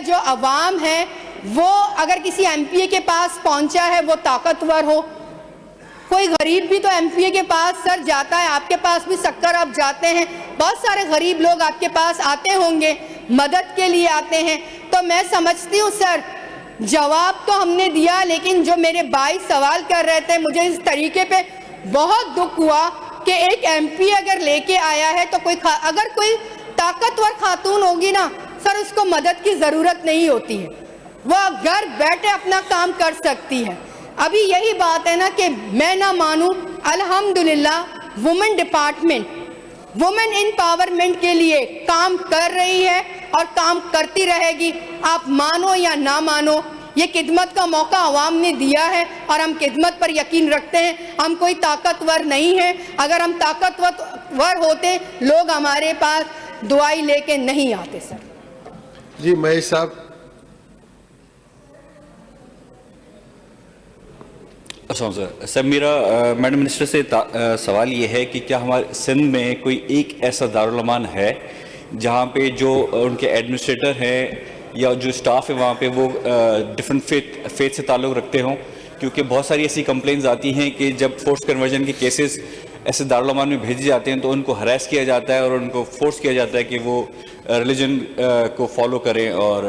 जो अवाम है वो अगर किसी एमपीए के पास पहुंचा है वो ताकतवर हो, कोई गरीब भी तो एमपीए के पास सर जाता है, आपके पास भी शक्कर आप जाते हैं, बहुत सारे गरीब लोग आपके पास आते होंगे, मदद के लिए आते हैं। तो मैं समझती हूँ सर जवाब तो हमने दिया, लेकिन जो मेरे भाई सवाल कर रहे थे मुझे इस तरीके पे बहुत दुख हुआ कि एक एमपी अगर लेके आया है तो अगर कोई ताकतवर खातून होगी ना सर उसको मदद की ज़रूरत नहीं होती है, वह घर बैठे अपना काम कर सकती है। अभी यही बात है ना कि मैं ना मानूं, अल्हम्दुलिल्लाह वुमेन डिपार्टमेंट वुमेन एम्पावरमेंट के लिए काम कर रही है और काम करती रहेगी। आप मानो या ना मानो ये खिदमत का मौका अवाम ने दिया है और हम खिदमत पर यकीन रखते हैं। हम कोई ताकतवर नहीं है, अगर हम ताकतवर होते लोग हमारे पास दुआई लेके नहीं आते। सर जी महेश साहब। सर मेरा मैडम मिनिस्टर से सवाल ये है कि क्या हमारे सिंध में कोई एक ऐसा दारुल अमान है जहाँ पे जो उनके एडमिनिस्ट्रेटर हैं या जो स्टाफ है वहाँ पे वो डिफरेंट फेथ से ताल्लुक़ रखते हों? क्योंकि बहुत सारी ऐसी कंप्लेंट्स आती हैं कि जब फोर्स कन्वर्जन के केसेस ऐसे दारुल अमान में भेजे जाते हैं तो उनको हरास किया जाता है और उनको फोर्स किया जाता है कि वो रिलीजन को फॉलो करें, और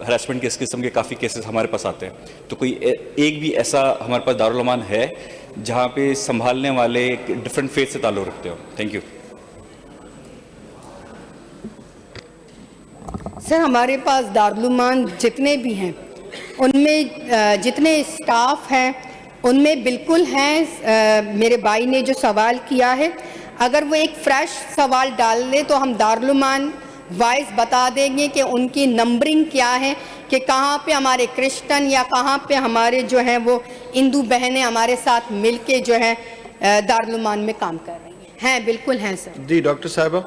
हरासमेंट के इस किस्म के काफ़ी केसेस हमारे पास आते हैं। तो कोई एक भी ऐसा हमारे पास दारुल अमान है जहाँ पे संभालने वाले डिफरेंट फेथ से ताल्लुक़ रखते हो? Thank you sir. हमारे पास दारुल अमान जितने भी हैं उनमें जितने स्टाफ हैं उनमें बिल्कुल हैं। मेरे भाई ने जो सवाल किया है अगर वो एक फ्रेश सवाल डाल ले तो हम दारुल अमान वाइज बता देंगे कि उनकी नंबरिंग क्या है, कि कहाँ पे हमारे क्रिश्चियन या कहाँ पे हमारे जो हैं वो हिंदू बहनें हमारे साथ मिलके जो है दारुल अमान में काम कर रही हैं। बिल्कुल हैं सर। जी डॉक्टर साहिबा।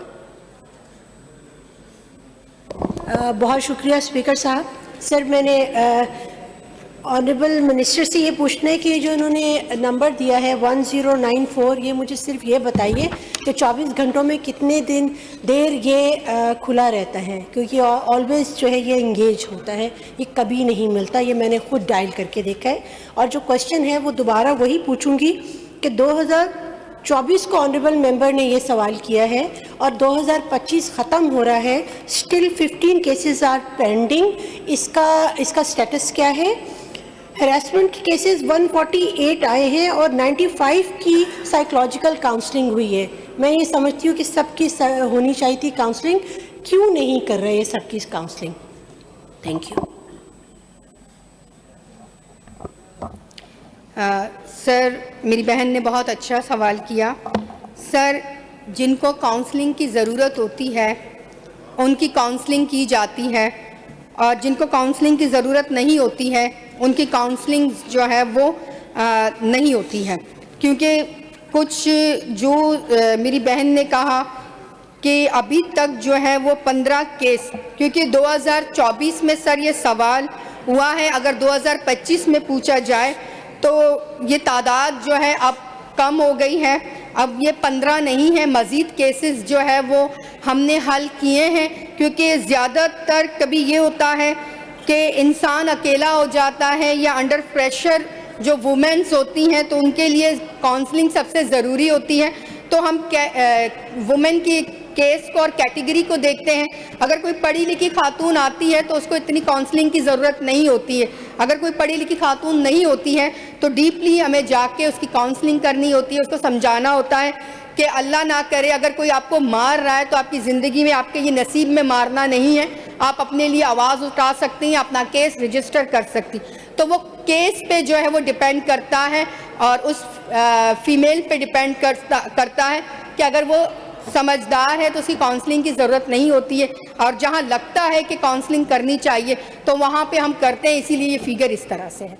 बहुत शुक्रिया स्पीकर साहब। सर मैंने ऑनरेबल मिनिस्टर से ये पूछना है कि जो इन्होंने नंबर दिया है 1094, ये मुझे सिर्फ ये बताइए कि 24 घंटों में कितने देर ये खुला रहता है, क्योंकि ऑलवेज जो है ये इंगेज होता है, ये कभी नहीं मिलता। ये मैंने खुद डायल करके देखा है। और जो क्वेश्चन है वो दोबारा वही पूछूंगी कि 2024 को ऑनरेबल मेंबर ने ये सवाल किया है और 2025 ख़त्म हो रहा है, स्टिल 15 केसेस आर पेंडिंग। इसका स्टेटस क्या है? हरासमेंट केसेस 148 आए हैं और 95 की साइकोलॉजिकल काउंसलिंग हुई है। मैं ये समझती हूँ कि सबकी होनी चाहिए थी काउंसलिंग, क्यों नहीं कर रहे हैं सबकी काउंसलिंग? Thank you. सर मेरी बहन ने बहुत अच्छा सवाल किया। सर जिनको काउंसलिंग की ज़रूरत होती है उनकी काउंसलिंग की जाती है, और जिनको काउंसलिंग की ज़रूरत नहीं होती है उनकी काउंसलिंग जो है वो नहीं होती है। क्योंकि कुछ जो मेरी बहन ने कहा कि अभी तक जो है वो 15 केस, क्योंकि 2024 में सर ये सवाल हुआ है, अगर 2025 में पूछा जाए तो ये तादाद जो है अब कम हो गई है, अब ये 15 नहीं है। मज़ीद केसेस जो है वो हमने हल किए हैं, क्योंकि ज़्यादातर कभी ये होता है कि इंसान अकेला हो जाता है या अंडर प्रेशर जो वुमेन्स होती हैं तो उनके लिए काउंसलिंग सबसे ज़रूरी होती है। तो हम वुमेन की केस को और कैटेगरी को देखते हैं। अगर कोई पढ़ी लिखी खातून आती है तो उसको इतनी काउंसलिंग की ज़रूरत नहीं होती है। अगर कोई पढ़ी लिखी खातून नहीं होती है तो डीपली हमें जाके उसकी काउंसलिंग करनी होती है, उसको समझाना होता है कि अल्लाह ना करे अगर कोई आपको मार रहा है तो आपकी ज़िंदगी में आपके ये नसीब में मारना नहीं है, आप अपने लिए आवाज़ उठा सकती हैं, अपना केस रजिस्टर कर सकती। तो वो केस पे जो है वो डिपेंड करता है और उस फीमेल पे डिपेंड करता है कि अगर वो समझदार है तो उसकी काउंसलिंग की ज़रूरत नहीं होती है, और जहाँ लगता है कि काउंसलिंग करनी चाहिए तो वहाँ पे हम करते हैं, इसीलिए ये फिगर इस तरह से है।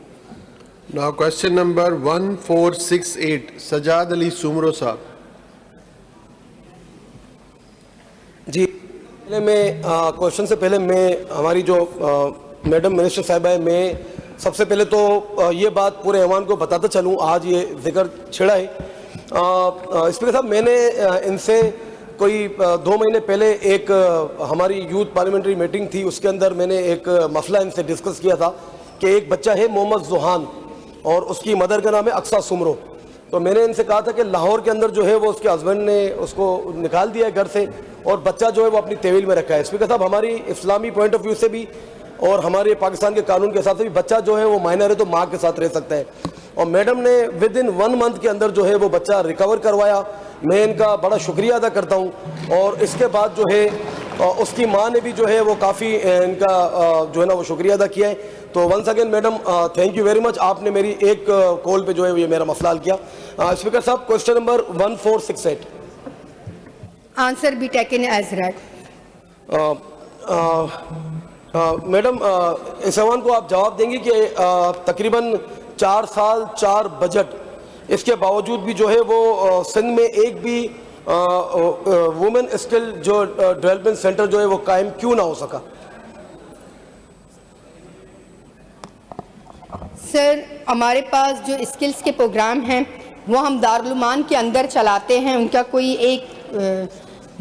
Now question number 1468 Sajjad Ali Soomro साहब। जी पहले मैं क्वेश्चन से पहले मैं हमारी जो मैडम मिनिस्टर साहिबा है, मैं सबसे पहले तो ये बात पूरे ऐवान को बताता चलूँ, आज ये जिक्र छिड़ा है। स्पीकर साहब मैंने इनसे कोई 2 महीने पहले एक हमारी यूथ पार्लियामेंट्री मीटिंग थी, उसके अंदर मैंने एक मसला इनसे डिस्कस किया था कि एक बच्चा है मोहम्मद जुहान और उसकी मदर का नाम है अक्सा सुमरो। तो मैंने इनसे कहा था कि लाहौर के अंदर जो है वो उसके हस्बैंड ने उसको निकाल दिया है घर से और बच्चा जो है वो अपनी तहवील में रखा है। स्पीकर साहब, हमारी इस्लामी पॉइंट ऑफ व्यू से भी और हमारे पाकिस्तान के कानून के हिसाब से भी बच्चा जो है वो माइनर है तो माँ के साथ रह सकता है। और मैडम ने विद इन 1 मंथ के अंदर जो है वो बच्चा रिकवर करवाया। मैं इनका बड़ा शुक्रिया अदा करता हूँ। और इसके बाद जो है उसकी माँ ने भी जो है वो काफ़ी इनका जो है ना वो शुक्रिया अदा किया है। तो once again madam thank you very much, आपने मेरी एक कॉल पे जो है ये मेरा मसला हल किया। स्पीकर साहब, question number 1468 answer be taken as read. Madam, इस सवाल को आप जवाब देंगे कि तकरीबन 4 साल 4 बजट, इसके बावजूद भी जो है वो सिंध में एक भी वुमेन स्किल जो डेवलपमेंट सेंटर जो है वो कायम क्यों ना हो सका? सर, हमारे पास जो स्किल्स के प्रोग्राम हैं वो हम दारुलमान के अंदर चलाते हैं, उनका कोई एक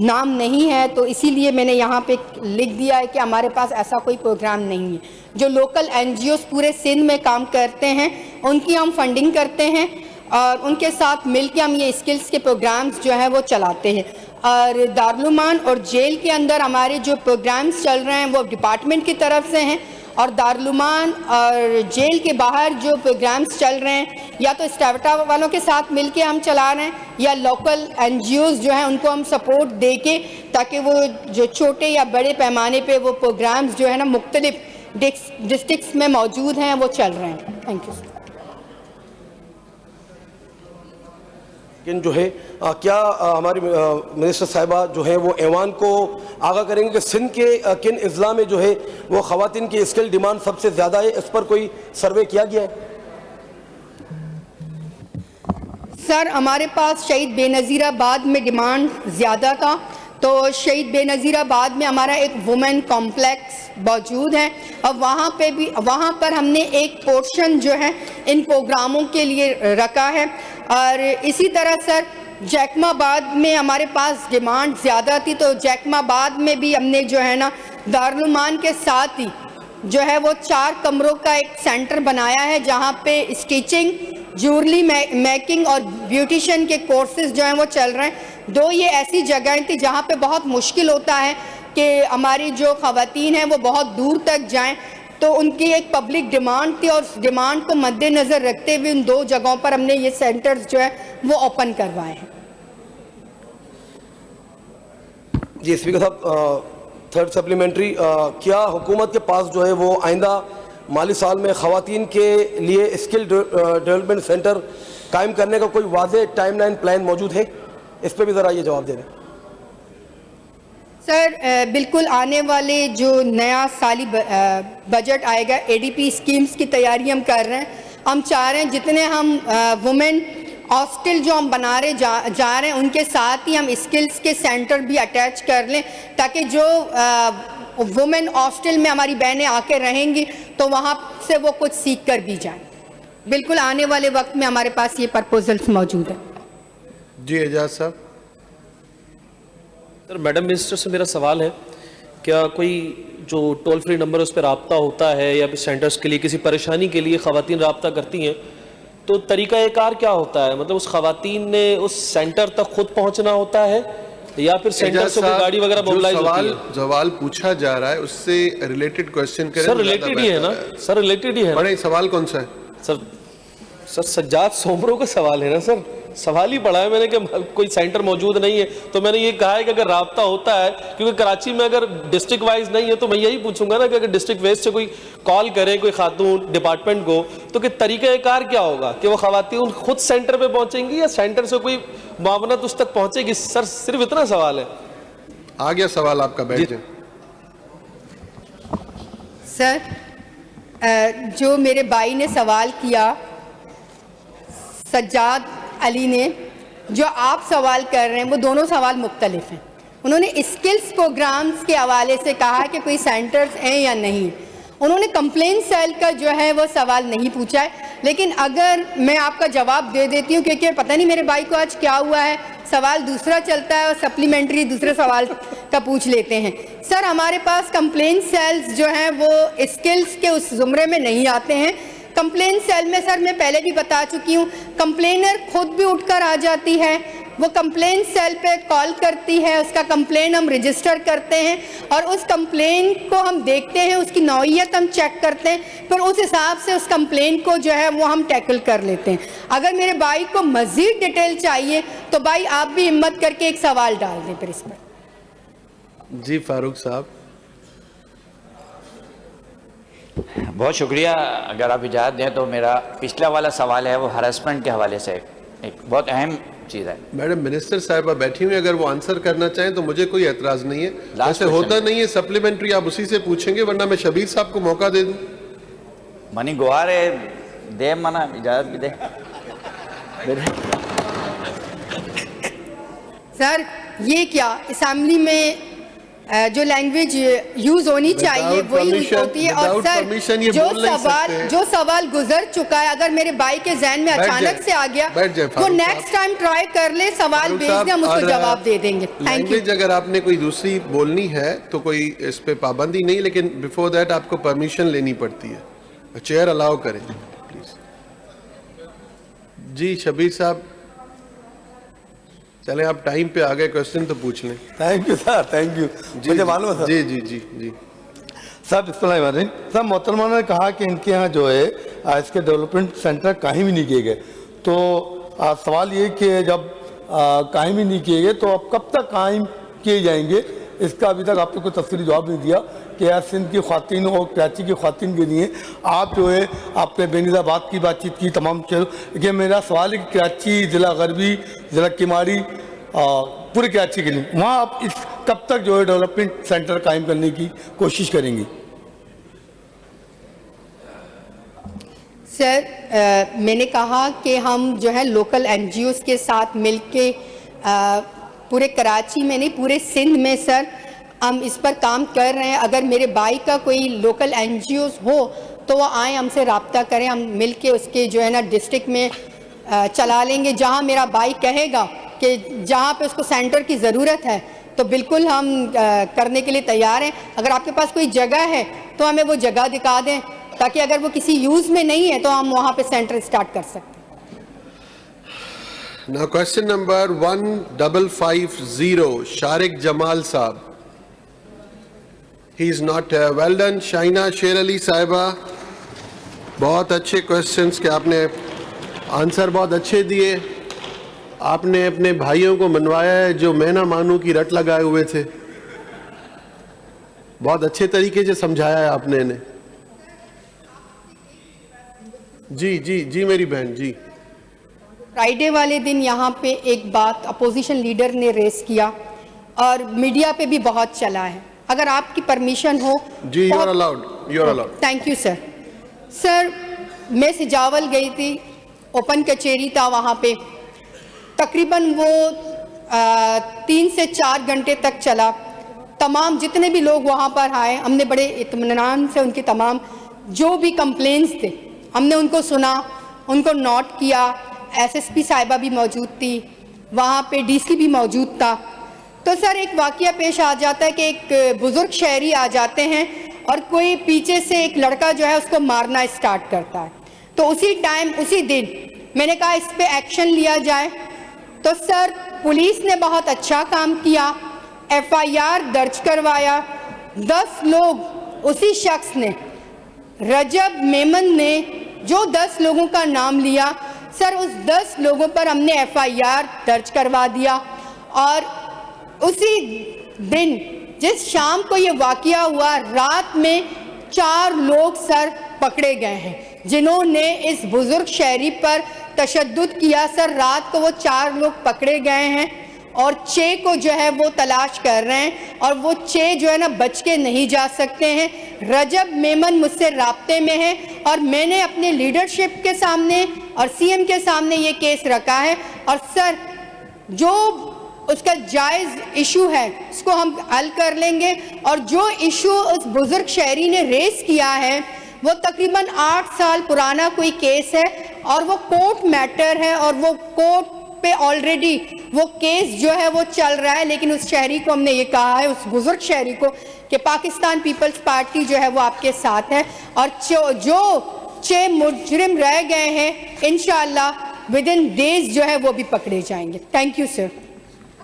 नाम नहीं है, तो इसीलिए मैंने यहाँ पे लिख दिया है कि हमारे पास ऐसा कोई प्रोग्राम नहीं है। जो लोकल एनजीओस पूरे सिंध में काम करते हैं उनकी हम फंडिंग करते हैं और उनके साथ मिलकर हम ये स्किल्स के प्रोग्राम्स जो है वो चलाते हैं। और दारुलमान और जेल के अंदर हमारे जो प्रोग्राम्स चल रहे हैं वो डिपार्टमेंट की तरफ से हैं और दारुलमान और जेल के बाहर जो प्रोग्राम्स चल रहे हैं या तो स्टार्टअप वालों के साथ मिलके हम चला रहे हैं या लोकल एनजीओज जो हैं उनको हम सपोर्ट दे के, ताकि वो जो छोटे या बड़े पैमाने पे वो प्रोग्राम्स जो है ना मुख्तलिफ डिस्ट्रिक्ट्स में मौजूद हैं वो चल रहे हैं। Thank you. लेकिन जो है क्या हमारी मिनिस्टर साहिबा जो है वो ऐवान को आगाह करेंगे कि सिंध के किन अजला में जो है वो ख़वातीन की स्किल डिमांड सबसे ज़्यादा है? इस पर कोई सर्वे किया गया है? सर, हमारे पास शहीद बेनज़ीराबाद में डिमांड ज़्यादा था, तो शहीद बेनज़ीराबाद में हमारा एक वुमेन कॉम्प्लेक्स मौजूद है और वहाँ पर हमने एक पोर्शन जो है इन प्रोग्रामों के लिए रखा है। और इसी तरह सर, जैकमाबाद में हमारे पास डिमांड ज़्यादा थी, तो जैकमाबाद में भी हमने जो है ना दारुलमान के साथ ही जो है वो 4 कमरों का एक सेंटर बनाया है जहाँ पे स्टिचिंग, ज्वेलरी मेकिंग और ब्यूटिशियन के कोर्सेज जो हैं वो चल रहे हैं। 2 ये ऐसी जगहें थी जहाँ पे बहुत मुश्किल होता है कि हमारी जो ख़वातीन हैं वो बहुत दूर तक जाएं, तो उनकी एक पब्लिक डिमांड थी और उस डिमांड को मद्देनज़र रखते हुए उन 2 जगहों पर हमने ये सेंटर्स जो है वो ओपन करवाए हैं। जी स्पीकर साहब, थर्ड सप्लीमेंट्री, क्या हुकूमत के पास जो है वो आइंदा माली साल में ख़वातीन के लिए स्किल डेवलपमेंट सेंटर कायम करने का कोई वाज़ेह टाइमलाइन प्लान मौजूद है? इस पर भी ज़रा ये जवाब दे दें। सर, बिल्कुल आने वाले जो नया साली बजट आएगा, एडीपी स्कीम्स की तैयारी हम कर रहे हैं। हम चाह रहे हैं जितने हम वुमेन हॉस्टल जो हम बना रहे जा रहे हैं उनके साथ ही हम स्किल्स के सेंटर भी अटैच कर लें, ताकि जो वुमेन हॉस्टल में हमारी बहनें आके रहेंगी तो वहाँ से वो कुछ सीख कर भी जाएं। बिल्कुल आने वाले वक्त में हमारे पास ये प्रपोजल्स मौजूद है। जी एजाज साहब। सर, मैडम मिनिस्टर से मेरा सवाल है, क्या कोई जो टोल फ्री नंबर उस पर रब्ता होता है या फिर सेंटर्स के लिए किसी परेशानी के लिए ख़वातीन रब्ता करती हैं तो तरीक़ाकार क्या होता है? मतलब उस ख़वातीन ने उस सेंटर तक खुद पहुंचना होता है या फिर सेंटर से कोई गाड़ी वगैरर मोबिलाइज होती है? सवाल पूछा जा रहा है उससे रिलेटेड क्वेश्चन करें। सर रिलेटेड ही है ना सर, रिलेटेड ही है। बड़े सवाल कौन सा है सर सज्जाद सोमरो का सवाल है ना सर, सवाल ही पड़ा है मैंने कि कोई सेंटर मौजूद नहीं है, तो मैंने ये कहा है कि अगर राब्ता होता है, क्योंकि कराची में अगर डिस्ट्रिक्ट वाइज नहीं है तो मैं यही पूछूंगा ना कि अगर डिस्ट्रिक्ट वाइज से कोई कॉल करे कोई खातून डिपार्टमेंट को, तो कि तरीक़ाकार क्या होगा कि वो खवातीन खुद सेंटर पे पहुंचेंगी या सेंटर से कोई मामनत उस तक पहुंचेगी? सर सिर्फ इतना सवाल है। आ गया सवाल आपका, बैठ जाए। सर, जो मेरे भाई ने सवाल किया सज्जाद अली ने, जो आप सवाल कर रहे हैं वो दोनों सवाल मुख्तलिफ हैं। उन्होंने स्किल्स प्रोग्राम्स के हवाले से कहा कि कोई सेंटर्स हैं या नहीं, उन्होंने कंप्लेन सेल का जो है वो सवाल नहीं पूछा है। लेकिन अगर मैं आपका जवाब दे देती हूँ, क्योंकि पता नहीं मेरे भाई को आज क्या हुआ है, सवाल दूसरा चलता है और सप्लीमेंट्री दूसरे सवाल का पूछ लेते हैं। सर हमारे पास कंप्लेंट सेल्स जो हैं वो स्किल्स के उस जुमरे में नहीं आते हैं। कंप्लेंट सेल में सर मैं पहले भी बता चुकी हूँ, कंप्लेनर खुद भी उठकर आ जाती है, वो कंप्लेंट सेल पे कॉल करती है, उसका कंप्लेन हम रजिस्टर करते हैं और उस कंप्लेन को हम देखते हैं, उसकी नौइयत हम चेक करते हैं, फिर उस हिसाब से उस कंप्लेन को जो है वो हम टैकल कर लेते हैं। अगर मेरे भाई को मज़ीद डिटेल चाहिए तो भाई आप भी हिम्मत करके एक सवाल डाल दें फिर इस पर। जी फारूक साहब। बहुत शुक्रिया। अगर आप इजाज़त दें तो मेरा पिछला वाला सवाल है वो हरासमेंट के हवाले से एक बहुत अहम चीज़ है। मैडम मिनिस्टर साहिबा बैठी हुई, अगर वो आंसर करना चाहें तो मुझे कोई एतराज़ नहीं है। वैसे होता नहीं है, सप्लीमेंट्री आप उसी से पूछेंगे, वरना मैं शबीर साहब को मौका दे दूं। मनी गुहार है, दे मना इजाज़त भी दे। सर ये क्या असेंबली में जो लैंग्वेज यूज होनी चाहिए वही यूज होती है। और सर जो सवाल गुजर चुका है, अगर मेरे भाई के जहन में अचानक से आ गया तो नेक्स्ट टाइम ट्राई कर ले, सवाल भेज दे, हम उसको जवाब दे देंगे। Thank you. अगर आपने कोई दूसरी बोलनी है तो कोई इस पे पाबंदी नहीं, लेकिन बिफोर दैट आपको परमिशन लेनी पड़ती है। चेयर अलाउ करें प्लीज। जी शबीर साहब चलें, आप टाइम पे आ गए, क्वेश्चन तो पूछ लें। Thank you sir, thank you. मुझे मालूम है सर। जी जी जी जी सर बिस्मिल्लाह। सर मोहतरमा ने कहा कि इनके यहाँ जो है इसके डेवलपमेंट सेंटर कहीं भी नहीं किए गए, तो सवाल ये कि जब कहीं भी नहीं किए गए तो अब कब तक कायम किए जाएंगे, इसका अभी तक आपने कोई तफसीली जवाब नहीं दिया कि यार सिंध की ख़वातीन और कराची की ख़वातीन के लिए आप जो है आपने बेनिज़ाबाद की बातचीत की तमाम चीज़। ये मेरा सवाल है कि कराची, ज़िला गरबी, ज़िला किमारी, पूरे कराची के लिए वहाँ आप इस कब तक जो है डेवलपमेंट सेंटर कायम करने की कोशिश करेंगी? सर मैंने कहा कि हम जो है लोकल NGOs के साथ मिलके पूरे कराची में नहीं पूरे सिंध में सर हम इस पर काम कर रहे हैं। अगर मेरे भाई का कोई लोकल NGOs हो तो वो आए, हमसे रब्ता करें, हम मिल के उसके जो है ना डिस्ट्रिक्ट में चला लेंगे। जहाँ मेरा भाई कहेगा कि जहाँ पे उसको सेंटर की ज़रूरत है तो बिल्कुल हम करने के लिए तैयार हैं। अगर आपके पास कोई जगह है तो हमें वो जगह दिखा दें, ताकि अगर वो किसी यूज़ में नहीं है तो हम वहाँ पे सेंटर स्टार्ट कर सकते हैं। Now question number 1550, Sharik Jamal Saab. He is not here. Well done, Shaina Sher Ali Sahiba. बहुत अच्छे क्वेश्चंस के आपने आंसर बहुत अच्छे दिए। आपने अपने भाइयों को मनवाया है जो मैं ना मानूं की रट लगाए हुए थे। बहुत अच्छे तरीके से समझाया है आपने इन्हें। जी जी जी मेरी बहन जी। फ्राइडे वाले दिन यहाँ पे एक बात अपोजिशन लीडर ने रेस किया और मीडिया पे भी बहुत चला है। अगर आपकी परमिशन हो जी, you are allowed, you are allowed. Thank you sir. Sir मैं सिजावल गई थी, ओपन कचेरी था वहाँ पे, तकरीबन वो 3 से 4 घंटे तक चला। तमाम जितने भी लोग वहाँ पर आए, हमने बड़े इत्मीनान से उनके तमाम जो भी कंप्लेंट्स थे हमने उनको सुना, उनको नोट किया। SSP साहिबा भी मौजूद थी वहाँ पे, DC भी मौजूद था। तो सर एक वाक़या पेश आ जाता है कि एक बुज़ुर्ग शहरी आ जाते हैं और कोई पीछे से एक लड़का जो है उसको मारना स्टार्ट करता है। तो उसी टाइम उसी दिन मैंने कहा इस पे एक्शन लिया जाए। तो सर पुलिस ने बहुत अच्छा काम किया, FIR दर्ज करवाया। 10 लोग उसी शख्स ने, रजब मेमन ने जो 10 लोगों का नाम लिया, सर उस 10 लोगों पर हमने FIR दर्ज करवा दिया। और उसी दिन जिस शाम को ये वाक़या हुआ, रात में 4 लोग सर पकड़े गए हैं जिन्होंने इस बुज़ुर्ग शहरी पर तशद्दुद किया। सर रात को वो 4 लोग पकड़े गए हैं और 6 को जो है वो तलाश कर रहे हैं और वो 6 जो है ना बच के नहीं जा सकते हैं। रजब मेमन मुझसे राब्ते में है और मैंने अपने लीडरशिप के सामने और CM के सामने ये केस रखा है। और सर जो उसका जायज़ इशू है उसको हम हल कर लेंगे। और जो इशू उस बुज़ुर्ग शहरी ने रेस किया है वो तकरीबन 8 साल पुराना कोई केस है और वो कोर्ट मैटर है और वो कोर्ट पे ऑलरेडी वो केस जो है वो चल रहा है, लेकिन उस शहरी को हमने ये कहा है, उस बुजुर्ग शहरी को, कि पाकिस्तान पीपल्स पार्टी जो है वो आपके साथ है, और जो 6 मुजरिम रह गए हैं इंशाअल्लाह विद इन डेज जो है वो भी पकड़े जाएंगे। Thank you sir.